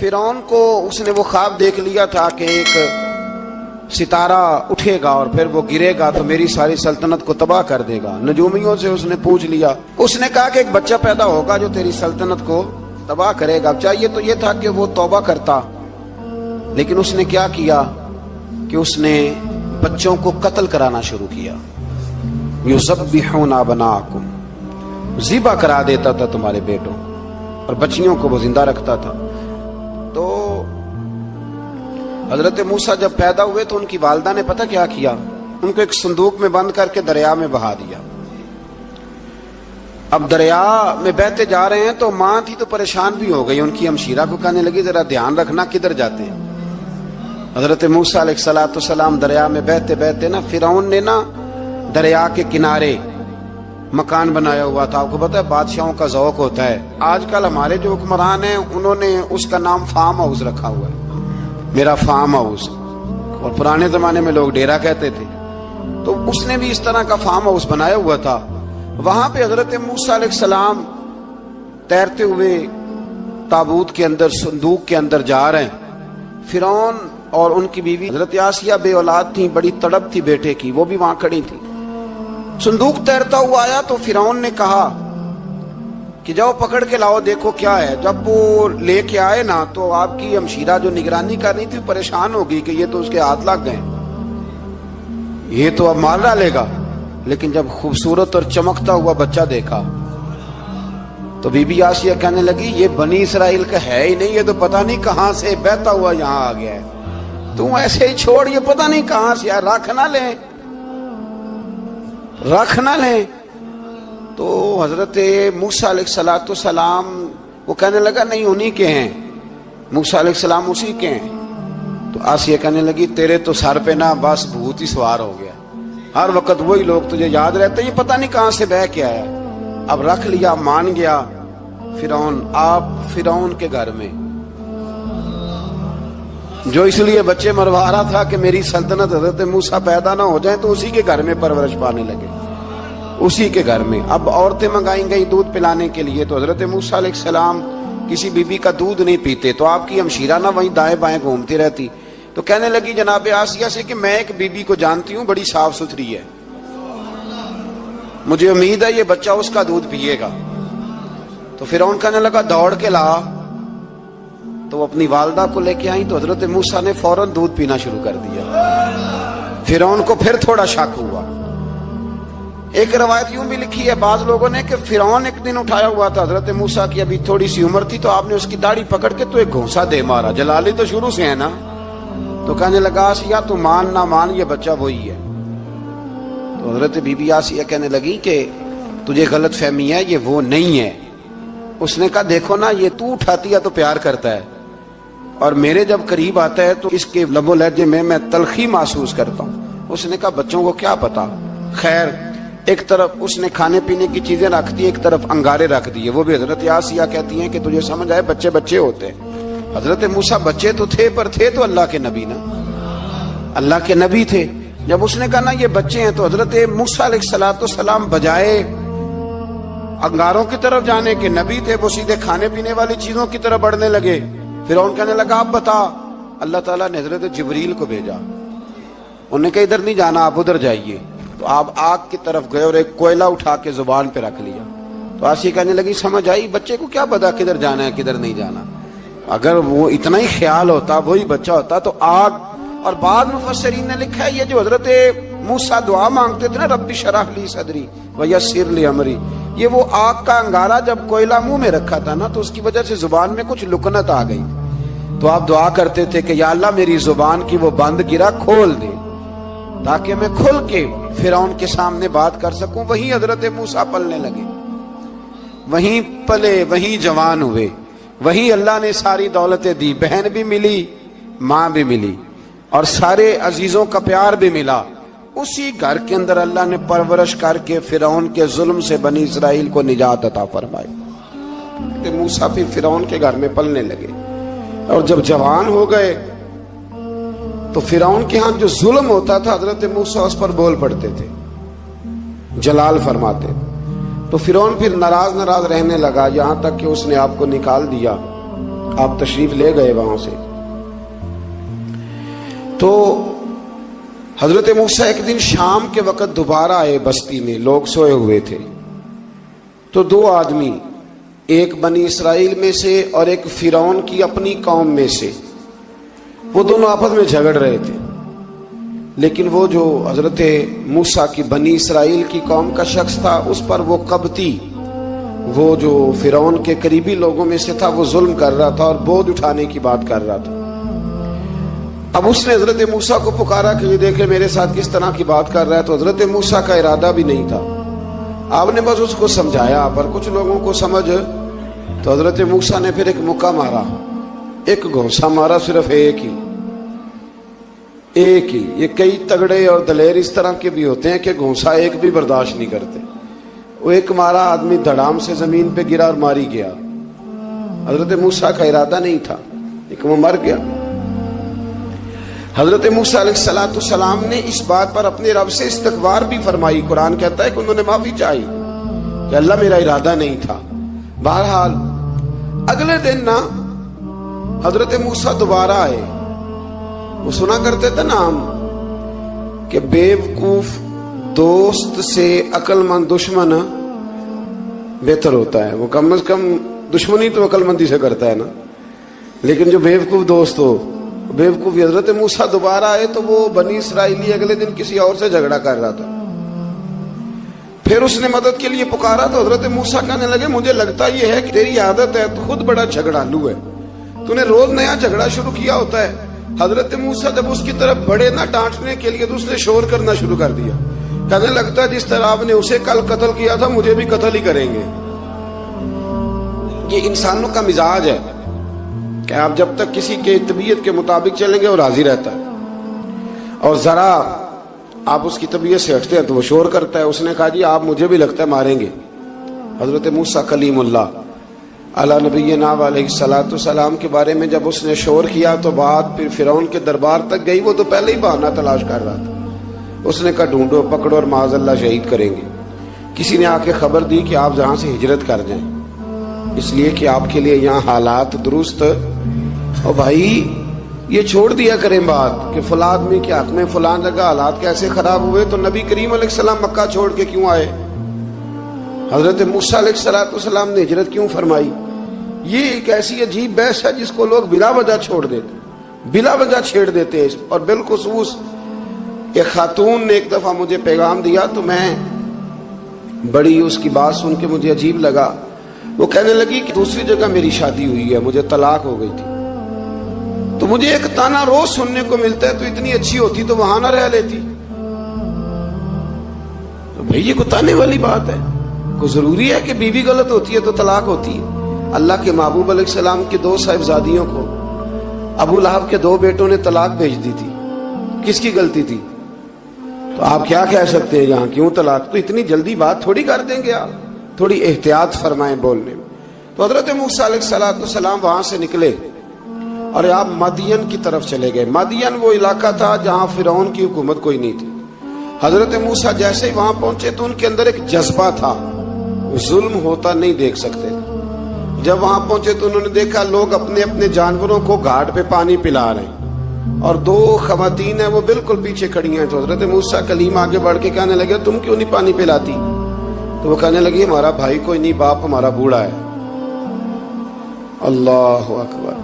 فرعون کو اس نے وہ خواب دیکھ لیا تھا کہ ایک ستارہ اٹھے گا اور پھر وہ گرے گا تو میری ساری سلطنت کو تباہ کر دے گا. نجومیوں سے اس نے پوچھ لیا. اس نے کہا کہ ایک بچہ پیدا ہوگا جو تیری سلطنت کو تباہ کرے گا. چاہیے تو یہ تھا کہ وہ توبہ کرتا، لیکن اس نے کیا کیا کہ اس نے بچوں کو قتل کرانا شروع کیا. یذبحون ابناءکم، ذبح کرا دیتا تھا تمہارے بیٹوں، اور بچیوں کو وہ زندہ رکھتا تھا. تو حضرت موسیٰ جب پیدا ہوئے تو ان کی والدہ نے پتہ کیا کیا، ان کو ایک صندوق میں بند کر کے دریا میں بہا دیا. اب دریا میں بہتے جا رہے ہیں تو ماں تھی تو پریشان بھی ہو گئی. ان کی ہمشیرہ کو کہنے لگی ذرا دھیان رکھنا کدھر جاتے ہیں. حضرت موسیٰ علیہ السلام دریا میں بہتے بہتے نا فرعون نے نا دریا کے کنارے مکان بنایا ہوا تھا. آپ کو پتہ ہے بادشاہوں کا ذوق ہوتا ہے. آج کل ہمارے جو حکمران ہیں انہوں نے اس کا نام فارم ہاؤس رکھا ہوا ہے، میرا فارم ہاؤس، اور پرانے زمانے میں لوگ ڈیرا کہتے تھے. تو اس نے بھی اس طرح کا فارم ہاؤس بنایا ہوا تھا. وہاں پہ حضرت موسیٰ علیہ السلام تیرتے ہوئے تابوت کے اندر صندوق کے اندر جا رہے ہیں. فرعون اور ان کی بیوی حضرت آسیہ بے اولاد تھیں، بڑی تڑپ تھی بیٹے کی، وہ بھی وہاں کھڑی تھی. صندوق تیرتا ہوا آیا تو فرعون نے کہا کہ جاؤ پکڑ کے لاؤ دیکھو کیا ہے. جب وہ لے کے آئے نا تو آپ کی ہمشیرہ جو نگرانی کر رہی تھی پریشان ہو گئی کہ یہ تو اس کے ہاتھ لگ گئے، یہ تو اب مار ڈالے گا. لیکن جب خوبصورت اور چمکتا ہوا بچہ دیکھا تو بی بی آسیہ کہنے لگی یہ بنی اسرائیل کا ہے ہی نہیں، یہ تو پتہ نہیں کہاں سے بہتا ہوا یہاں آ گیا ہے. تم ایسے ہی چھوڑ، یہ پتہ نہیں کہاں سے رکھ نہ لیں. تو حضرت موسیٰ علیہ السلام وہ کہنے لگا نہیں انہی کے ہیں، موسیٰ علیہ السلام اسی کے ہیں. تو آسیہ کہنے لگی تیرے تو سر پہ نا بس بھوت ہی سوار ہو گیا، ہر وقت وہی لوگ تجھے یاد رہتے، یہ پتہ نہیں کہاں سے بہ کے آیا. اب رکھ لیا، مان گیا فرعون. آپ فرعون کے گھر میں جو اس لیے بچے مروا رہا تھا کہ میری سلطنت حضرت موسیٰ پیدا نہ ہو جائیں، تو اسی کے گھر میں پرورش پانے لگے، اسی کے گھر میں. اب عورتیں منگائیں گئی دودھ پلانے کے لیے، تو حضرت موسیٰ علیہ السلام کسی بی بی کا دودھ نہیں پیتے. تو آپ کی ہمشیرہ نہ وہیں دائیں بائیں گھومتی رہتی. تو کہنے لگی جناب آسیہ سے کہ میں ایک بی بی کو جانتی ہوں، بڑی صاف ستھری ہے، مجھے امید ہے یہ بچہ اس کا دودھ پیے گا. تو فرعون کہنے لگا دوڑ کے لا. تو وہ اپنی والدہ کو لے کے آئیں تو حضرت موسیٰ نے فوراً دودھ پینا شروع کر دیا. فرعون کو پھر تھوڑا شک ہوا. ایک روایت یوں بھی لکھی ہے بعض لوگوں نے کہ فرعون ایک دن اٹھایا ہوا تھا حضرت موسیٰ کی ابھی تھوڑی سی عمر تھی، تو آپ نے اس کی داڑھی پکڑ کے تو ایک گھونسا دے مارا. جلالی تو شروع سے ہے نا. تو کہنے لگا آسیہ تو مان نہ مان یہ بچہ وہی ہے. تو حضرت بی بی آسیہ کہنے لگی کہ تجھے غلط فہمی ہے، یہ وہ نہیں ہے. اس نے کہا دیکھو نا یہ تو اٹھاتی ہے تو پیار کرتا ہے، اور میرے جب قریب آتا ہے تو اس کے لب و لہجے میں تلخی محسوس کرتا ہوں. اس نے کہا بچوں کو کیا پتا. خیر ایک طرف اس نے کھانے پینے کی چیزیں رکھ دی، ایک طرف انگارے رکھ دیے. وہ بھی حضرت آسیہ کہتی ہیں کہ تجھے سمجھ آئے بچے بچے ہوتے ہیں. حضرت موسیٰ بچے تو تھے پر تھے تو اللہ کے نبی نا، اللہ کے نبی تھے. جب اس نے کہا نا یہ بچے ہیں تو حضرت موسیٰ علیہ السلام بجائے انگاروں کی طرف جانے کے نبی تھے، وہ سیدھے کھانے پینے والی چیزوں کی طرف بڑھنے لگے. فرعون کہنے لگا اب بتا. اللہ تعالیٰ نے حضرت جبریل کو بھیجا. انہوں نے کہا ادھر نہیں جانا آپ ادھر جائیے. تو آپ آگ کی طرف گئے اور ایک کوئلہ اٹھا کے زبان پہ رکھ لیا. تو آسیہ کہنے لگی سمجھ آئی بچے کو کیا پتا کدھر جانا ہے کدھر نہیں جانا. اگر وہ اتنا ہی خیال ہوتا وہی بچہ ہوتا تو آگ. اور بعد مفسرین نے لکھا ہے یہ جو حضرت موسیٰ دعا مانگتے تھے نا رب اشرح لی صدری ویسر لی امری، یہ وہ آگ کا انگارہ جب کوئلہ منہ میں رکھا تھا نا تو اس کی وجہ سے زبان میں کچھ لکنت آ گئی. تو آپ دعا کرتے تھے کہ یا اللہ میری زبان کی وہ بند گرا کھول دے تاکہ میں کھل کے فرعون کے سامنے بات کر سکوں. وہیں حضرت موسیٰ پلنے لگے، وہیں پلے، وہیں جوان ہوئے، وہیں اللہ نے ساری دولتیں دی. بہن بھی ملی، ماں بھی ملی، اور سارے عزیزوں کا پیار بھی ملا. اسی گھر کے اندر اللہ نے پرورش کر کے فرعون کے ظلم سے بنی اسرائیل کو نجات عطا فرمائی. موسیٰ پھر فرعون کے گھر میں پلنے لگے، اور جب جوان ہو گئے تو فرعون کے ہاں جو ظلم ہوتا تھا حضرت موسیٰ اس پر بول پڑتے تھے، جلال فرماتے. تو فرعون پھر ناراض رہنے لگا، یہاں تک کہ اس نے آپ کو نکال دیا. آپ تشریف لے گئے وہاں سے. تو حضرت موسیٰ ایک دن شام کے وقت دوبارہ آئے بستی میں، لوگ سوئے ہوئے تھے. تو دو آدمی، ایک بنی اسرائیل میں سے اور ایک فرعون کی اپنی قوم میں سے، وہ دونوں آپس میں جھگڑ رہے تھے. لیکن وہ جو حضرت موسیٰ کی بنی اسرائیل کی قوم کا شخص تھا، اس پر وہ قبطی، وہ جو فرعون کے قریبی لوگوں میں سے تھا، وہ ظلم کر رہا تھا اور بوجھ اٹھانے کی بات کر رہا تھا. اب اس نے حضرت موسیٰ کو پکارا کہ یہ دیکھے میرے ساتھ کس طرح کی بات کر رہا ہے. تو حضرت موسیٰ کا ارادہ بھی نہیں تھا، آپ نے بس اس کو سمجھایا. پر کچھ لوگوں کو سمجھ، تو حضرت موسیٰ نے پھر ایک مکہ مارا، ایک گھونسا مارا، صرف ایک ہی. یہ کئی تگڑے اور دلیر اس طرح کے بھی ہوتے ہیں کہ گھونسا ایک بھی برداشت نہیں کرتے. وہ ایک مارا، آدمی دھڑام سے زمین پہ گرا اور ماری گیا. حضرت موسیٰ کا ارادہ نہیں تھا لیکن وہ مر گیا. حضرت موسیٰ علیہ السلام نے اس بات پر اپنے رب سے استغفار بھی فرمائی. قرآن کہتا ہے کہ انہوں نے معافی چاہی کہ اللہ میرا ارادہ نہیں تھا. بہرحال اگلے دن نا حضرت موسیٰ دوبارہ آئے. وہ سنا کرتے تھے نا ہم کہ بیوقوف دوست سے عقل مند دشمن بہتر ہوتا ہے. وہ کم از کم دشمنی تو عقل مندی سے کرتا ہے نا، لیکن جو بیوقوف دوست ہو بیوقوفی. حضرت موسیٰ دوبارہ آئے تو وہ بنی اسرائیلی اگلے دن کسی اور سے جھگڑا کر رہا تھا. پھر اس نے مدد کے لیے پکارا تو حضرت موسیٰ کہنے لگے مجھے لگتا یہ ہے کہ تیری عادت ہے، تو خود بڑا جھگڑالو ہے، تو نے روز نیا جھگڑا شروع کیا ہوتا ہے. حضرت موسیٰ جب اس کی طرف بڑھے نہ ڈانٹنے کے لیے تو اس نے شور کرنا شروع کر دیا. کہنے لگتا ہے جس طرح آپ نے اسے کل قتل کیا تھا مجھے بھی قتل ہی کریں گے. یہ انسانوں کا مزاج ہے کہ آپ جب تک کسی کے طبیعت کے مطابق چلیں گے وہ راضی رہتا ہے، اور ذرا آپ اس کی طبیعت سے ہٹتے ہیں تو وہ شور کرتا ہے. اس نے کہا جی آپ مجھے بھی لگتا ہے ماریں گے. حضرت موسیٰ کلیم اللہ علی نبینا علیہ السلام کے بارے میں جب اس نے شور کیا تو بات پھر فرعون کے دربار تک گئی. وہ تو پہلے ہی بہانہ تلاش کر رہا تھا. اس نے کہا ڈھونڈو، پکڑو اور معاذ اللہ شہید کریں گے. کسی نے آ کے خبر دی کہ آپ جہاں سے ہجرت کر جائیں، اس لیے کہ آپ کے لیے یہاں حالات درست. اور بھائی یہ چھوڑ دیا کریں بات کہ فلاں آدمی کے حق میں فلاں جگہ حالات کیسے خراب ہوئے تو نبی کریم علیہ السلام مکہ چھوڑ کے کیوں آئے، حضرت موسیٰ علیہ السلام نے ہجرت کیوں فرمائی. یہ ایک ایسی عجیب بحث ہے جس کو لوگ بلا وجہ چھوڑ دیتے، بلا وجہ چھیڑ دیتے ہیں. اور بالخصوص ایک خاتون نے ایک دفعہ مجھے پیغام دیا تو میں بڑی اس کی بات سن کے مجھے عجیب لگا. وہ کہنے لگی کہ دوسری جگہ میری شادی ہوئی ہے، مجھے طلاق ہو گئی تھی، تو مجھے ایک تانا روز سننے کو ملتا ہے تو اتنی اچھی ہوتی تو وہاں نہ رہ لیتی. تو بھئی یہ کوئی تانے والی بات ہے؟ کوئی ضروری ہے کہ بیوی غلط ہوتی ہے تو طلاق ہوتی ہے؟ اللہ کے محبوب علیہ السلام کی دو صاحبزادیوں کو ابو لہب کے دو بیٹوں نے طلاق بھیج دی تھی، کس کی غلطی تھی؟ تو آپ کیا کہہ سکتے ہیں یہاں کیوں طلاق؟ تو اتنی جلدی بات تھوڑی کر دیں گے آپ، تھوڑی احتیاط فرمائیں بولنے میں. تو حضرت موسیٰ علیہ السلام وہاں سے نکلے اور آپ مدین کی طرف چلے گئے. مدین وہ علاقہ تھا جہاں فرعون کی حکومت کوئی نہیں تھی. حضرت موسیٰ جیسے ہی وہاں پہنچے تو ان کے اندر ایک جذبہ تھا، ظلم ہوتا نہیں دیکھ سکتے. جب وہاں پہنچے تو انہوں نے دیکھا لوگ اپنے اپنے جانوروں کو گھاٹ پہ پانی پلا رہے ہیں اور دو خواتین ہیں وہ بالکل پیچھے کھڑی ہیں. تو حضرت موسیٰ کلیم آگے بڑھ کے کہنے لگے تم کیوں نہیں پانی پلاتی؟ تو وہ کہنے لگی ہمارا بھائی کوئی نہیں، باپ ہمارا بوڑھا ہے. اللہ اکبر.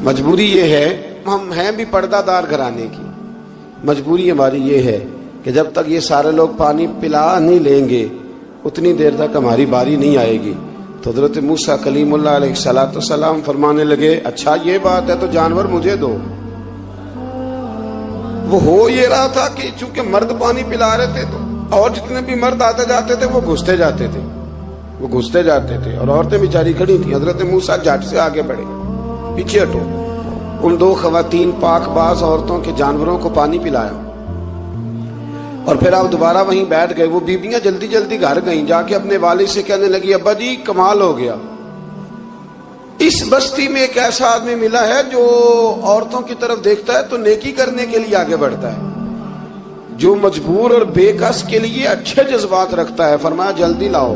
مجبوری یہ ہے، ہم ہیں بھی پردہ دار گھرانے کی، مجبوری ہماری یہ ہے کہ جب تک یہ سارے لوگ پانی پلا نہیں لیں گے اتنی دیر تک ہماری باری نہیں آئے گی. تو حضرت موسیٰ کلیم اللہ علیہ السلام فرمانے لگے اچھا یہ بات ہے تو جانور مجھے دو. وہ ہو یہ رہا تھا کہ چونکہ مرد پانی پلا رہے تھے تو اور جتنے بھی مرد آتے جاتے تھے وہ گھستے جاتے تھے اور عورتیں بیچاری کھڑی تھیں. حضرت موسیٰ جھٹ سے آگے بڑھے، پیچھے ہٹو. ان دو خواتین پاک باز عورتوں کے جانوروں کو پانی پلایا اور پھر آپ دوبارہ وہیں بیٹھ گئے. وہ بیبیاں جلدی جلدی گھر گئیں، جا کے اپنے والد سے کہنے لگی ابا جی کمال ہو گیا، اس بستی میں ایک ایسا آدمی ملا ہے جو عورتوں کی طرف دیکھتا ہے تو نیکی کرنے کے لیے آگے بڑھتا ہے، جو مجبور اور بے کس کے لیے اچھے جذبات رکھتا ہے. فرمایا جلدی لاؤ.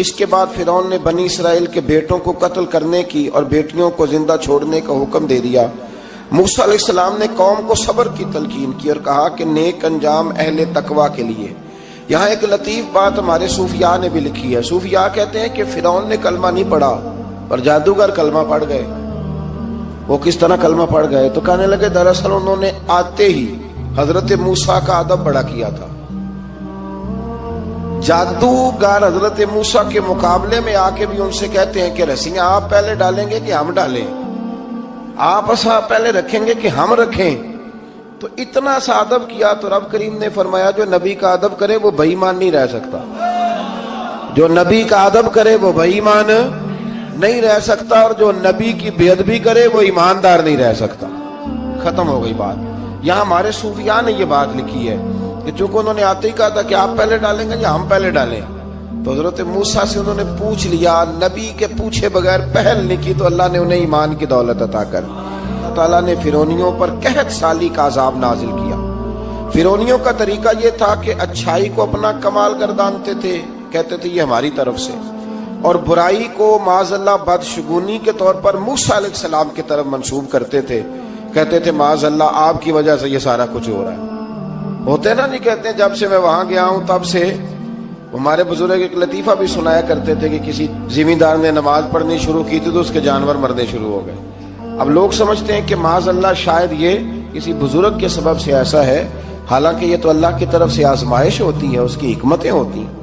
اس کے بعد فرعون نے بنی اسرائیل کے بیٹوں کو قتل کرنے کی اور بیٹیوں کو زندہ چھوڑنے کا حکم دے دیا۔ موسیٰ علیہ السلام نے قوم کو صبر کی تلقین کی اور کہا کہ نیک انجام اہل تقوی کے لیے۔ یہاں ایک لطیف بات ہمارے صوفیاء نے بھی لکھی ہے۔ صوفیاء کہتے ہیں کہ فرعون نے کلمہ نہیں پڑھا پر جادوگر کلمہ پڑھ گئے۔ وہ کس طرح کلمہ پڑھ گئے؟ تو کہنے لگے دراصل انہوں نے آتے ہی حضرت موسیٰ کا ادب بڑا کیا تھا۔ جادوگر حضرت موسیٰ کے مقابلے میں آ کے بھی ان سے کہتے ہیں کہ رسیاں آپ پہلے ڈالیں گے کہ ہم ڈالیں، آپ اصحاب پہلے رکھیں گے کہ ہم رکھیں؟ تو اتنا سا ادب کیا تو رب کریم نے فرمایا جو نبی کا ادب کرے وہ بے ایمان نہیں رہ سکتا، جو نبی کا ادب کرے وہ بے ایمان نہیں رہ سکتا، اور جو نبی کی بے ادبی کرے وہ ایماندار نہیں رہ سکتا۔ ختم ہو گئی بات۔ یہاں ہمارے صوفیاء نے یہ بات لکھی ہے کہ چونکہ انہوں نے آتے ہی کہا تھا کہ آپ پہلے ڈالیں گے یا ہم پہلے ڈالیں، تو حضرت موسیٰ سے انہوں نے پوچھ لیا، نبی کے پوچھے بغیر پہل نہیں کی تو اللہ نے انہیں ایمان کی دولت عطا کر۔ اللہ تعالیٰ نے فرعونیوں پر قحط سالی کا عذاب نازل کیا۔ فرعونیوں کا طریقہ یہ تھا کہ اچھائی کو اپنا کمال گردانتے تھے، کہتے تھے یہ ہماری طرف سے، اور برائی کو معاذ اللہ بدشگونی کے طور پر موسیٰ علیہ السلام کی طرف منسوب کرتے تھے، کہتے تھے معاذ اللہ آپ کی وجہ سے یہ سارا کچھ ہو رہا ہے۔ ہوتے نا نہیں کہتے ہیں جب سے میں وہاں گیا ہوں تب سے، ہمارے بزرگ ایک لطیفہ بھی سنایا کرتے تھے کہ کسی زمیندار نے نماز پڑھنی شروع کی تھی تو اس کے جانور مرنے شروع ہو گئے۔ اب لوگ سمجھتے ہیں کہ معاذ اللہ شاید یہ کسی بزرگ کے سبب سے ایسا ہے، حالانکہ یہ تو اللہ کی طرف سے آزمائش ہوتی ہے، اس کی حکمتیں ہوتی ہیں۔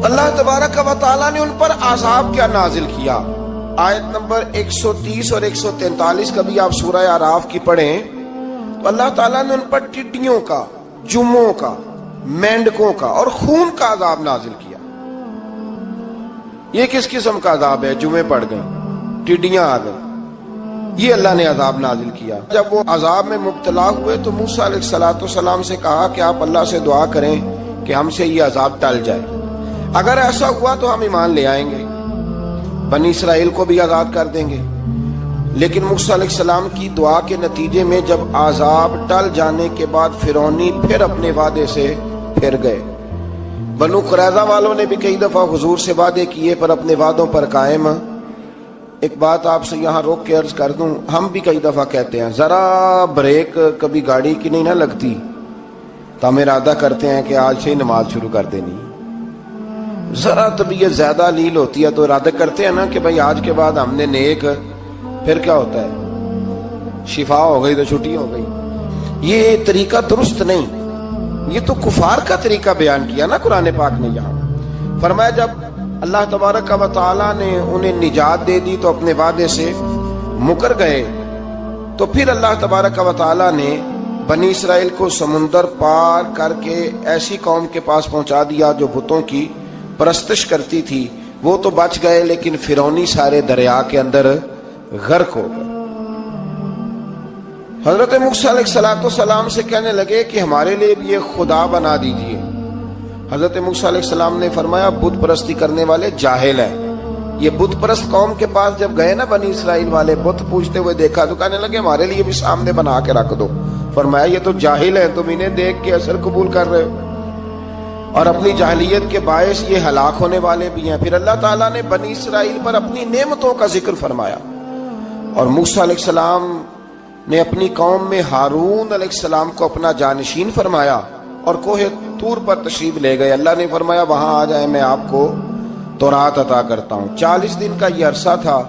اللہ تبارک و تعالیٰ نے ان پر عذاب کیا نازل کیا؟ آیت نمبر 130 اور 143 کا بھی آپ سورہ اعراف کی پڑھیں تو اللہ تعالیٰ نے ان پر ٹڈیوں کا، جموں کا، مینڈکوں کا اور خون کا عذاب نازل کیا۔ یہ کس قسم کا عذاب ہے؟ جمعے پڑ گئے، ٹڈیاں آ گئیں، یہ اللہ نے عذاب نازل کیا۔ جب وہ عذاب میں مبتلا ہوئے تو موسیٰ علیہ السلام سے کہا کہ آپ اللہ سے دعا کریں کہ ہم سے یہ عذاب ٹل جائے، اگر ایسا ہوا تو ہم ایمان لے آئیں گے، بنی اسرائیل کو بھی آزاد کر دیں گے۔ لیکن موسیٰ علیہ السلام کی دعا کے نتیجے میں جب عذاب ٹل جانے کے بعد فرعونی پھر اپنے وعدے سے پھر گئے۔ بنو قریظہ والوں نے بھی کئی دفعہ حضور سے وعدے کیے پر اپنے وعدوں پر قائم۔ ایک بات آپ سے یہاں روک کے عرض کر دوں، ہم بھی کئی دفعہ کہتے ہیں ذرا بریک کبھی گاڑی کی نہیں نہ لگتی تو ہم ارادہ کرتے ہیں کہ آج سے ہی نماز شروع کر دینی، ذرا طبیعت زیادہ لیل ہوتی ہے تو ارادہ کرتے ہیں نا کہ بھائی آج کے بعد ہم نے نیک، پھر کیا ہوتا ہے شفا ہو گئی تو چھٹی ہو گئی۔ یہ طریقہ درست نہیں، یہ تو کفار کا طریقہ بیان کیا نا قرآن پاک نے۔ یہاں فرمایا جب اللہ تبارک و تعالیٰ نے انہیں نجات دے دی تو اپنے وعدے سے مکر گئے، تو پھر اللہ تبارک و تعالیٰ نے بنی اسرائیل کو سمندر پار کر کے ایسی قوم کے پاس پہنچا دیا جو بتوں کی پرستش کرتی تھی۔ وہ تو بچ گئے لیکن فرعونی سارے دریا کے اندر غرق ہو گئے۔ حضرت موسیٰ علیہ السلام سے کہنے لگے کہ ہمارے لیے بھی یہ خدا بنا دیجئے۔ حضرت موسیٰ علیہ السلام نے فرمایا بت پرستی کرنے والے جاہل ہیں۔ یہ بت پرست قوم کے پاس جب گئے نا بنی اسرائیل والے، بت پوجتے ہوئے دیکھا تو کہنے لگے ہمارے لیے بھی سامنے بنا کے رکھ دو۔ فرمایا یہ تو جاہل ہیں، تم انہیں دیکھ کے اثر قبول کر رہے ہو، اور اپنی جاہلیت کے باعث یہ ہلاک ہونے والے بھی ہیں۔ پھر اللہ تعالیٰ نے بنی اسرائیل پر اپنی نعمتوں کا ذکر فرمایا، اور موسیٰ علیہ السلام نے اپنی قوم میں ہارون علیہ السلام کو اپنا جانشین فرمایا اور کوہ طور پر تشریف لے گئے۔ اللہ نے فرمایا وہاں آ جائیں، میں آپ کو تورات عطا کرتا ہوں۔ 40 دن کا یہ عرصہ تھا۔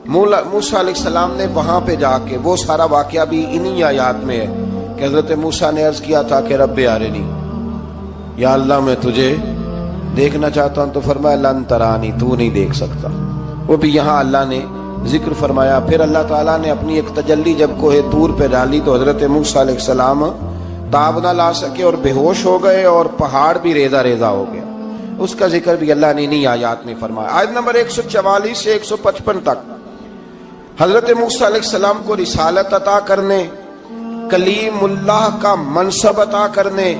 موسیٰ علیہ السلام نے وہاں پہ جا کے، وہ سارا واقعہ بھی انہی آیات میں ہے کہ حضرت موسیٰ نے عرض کیا تھا کہ رب ارنی، یا اللہ میں تجھے دیکھنا چاہتا ہوں، تو فرمایا لن ترانی، تو نہیں دیکھ سکتا۔ وہ بھی یہاں اللہ نے ذکر فرمایا۔ پھر اللہ تعالیٰ نے اپنی ایک تجلی جب کوہ طور پہ ڈالی تو حضرت موسیٰ علیہ السلام تاب نہ لا سکے اور بے ہوش ہو گئے، اور پہاڑ بھی ریزہ ریزہ ہو گیا۔ اس کا ذکر بھی اللہ نے انہی آیات میں فرمایا۔ آیت نمبر 144 سے 155 تک حضرت موسیٰ علیہ السلام کو رسالت عطا کرنے، کلیم اللہ کا منصب عطا کرنے،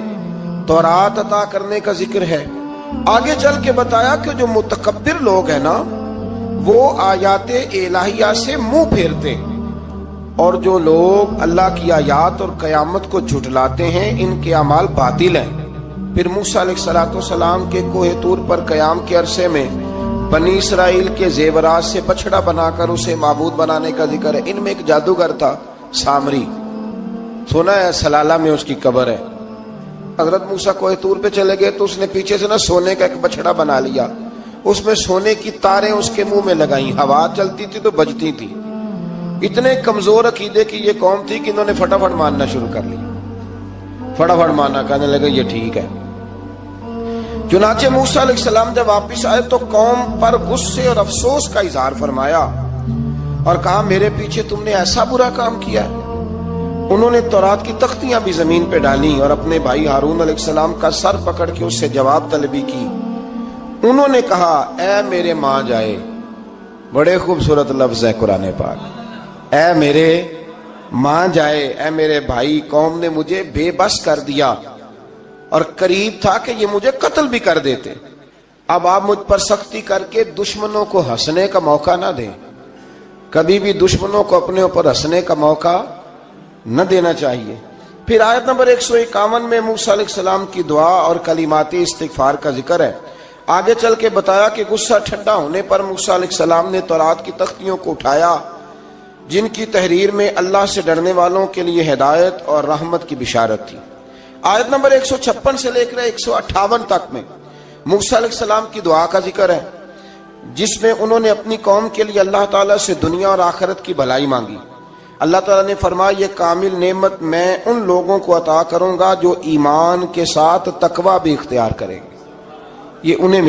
تورات عطا کرنے کا ذکر ہے۔ آگے چل کے بتایا کہ جو متکبر لوگ ہیں نا وہ آیات الہیہ سے منہ پھیرتے، اور جو لوگ اللہ کی آیات اور قیامت کو جھٹلاتے ہیں ان کے اعمال باطل ہیں۔ پھر موسیٰ علیہ السلام کے کوہ طور پر قیام کے عرصے میں بنی اسرائیل کے زیورات سے بچڑا بنا کر اسے معبود بنانے کا ذکر ہے۔ ان میں ایک جادوگر تھا سامری، سنا ہے سلالہ میں اس کی قبر ہے۔ حضرت موسیٰ کوہ طور پہ چلے گئے تو اس نے پیچھے سے سونے کا ایک بچڑا بنا لیا، اس میں سونے کی تاریں اس کے منہ میں لگائیں، ہوا چلتی تھی تو بجتی تھی۔ اتنے کمزور عقیدے کی یہ قوم تھی کہ انہوں نے فٹافٹ ماننا شروع کر لیا، فٹافٹ ماننا، کہنے لگے یہ ٹھیک ہے۔ چنانچہ موسیٰ علیہ السلام جب واپس آئے تو قوم پر غصے اور افسوس کا اظہار فرمایا اور کہا میرے پیچھے تم نے ایسا برا کام کیا ہے۔ انہوں نے تورات کی تختیاں بھی زمین پہ ڈالی اور اپنے بھائی ہارون علیہ السلام کا سر پکڑ کے اس سے جواب طلبی کی۔ انہوں نے کہا اے میرے ماں جائے، بڑے خوبصورت لفظ ہے قرآن پاک، اے میرے ماں جائے، اے میرے بھائی، قوم نے مجھے بے بس کر دیا اور قریب تھا کہ یہ مجھے قتل بھی کر دیتے۔ اب آپ مجھ پر سختی کر کے دشمنوں کو ہنسنے کا موقع نہ دیں، کبھی بھی دشمنوں کو اپنے اوپر ہنسنے کا موقع نہ دینا چاہیے۔ پھر آیت نمبر 151 میں موسیٰ علیہ السلام کی دعا اور کلمات استغفار کا ذکر ہے۔ آگے چل کے بتایا کہ غصہ ٹھنڈا ہونے پر موسیٰ علیہ السلام نے تورات کی تختیوں کو اٹھایا جن کی تحریر میں اللہ سے ڈرنے والوں کے لیے ہدایت اور رحمت کی بشارت تھی۔ آیت نمبر 156 سے لے کر 158 تک میں موسیٰ علیہ السلام کی دعا کا ذکر ہے، جس میں انہوں نے اپنی قوم کے لیے اللہ تعالیٰ سے دنیا اور آخرت کی بھلائی مانگی۔ اللہ تعالیٰ نے فرمایا یہ کامل نعمت میں ان لوگوں کو عطا کروں گا جو ایمان کے ساتھ تقوی بھی اختیار کریں گے، یہ انہیں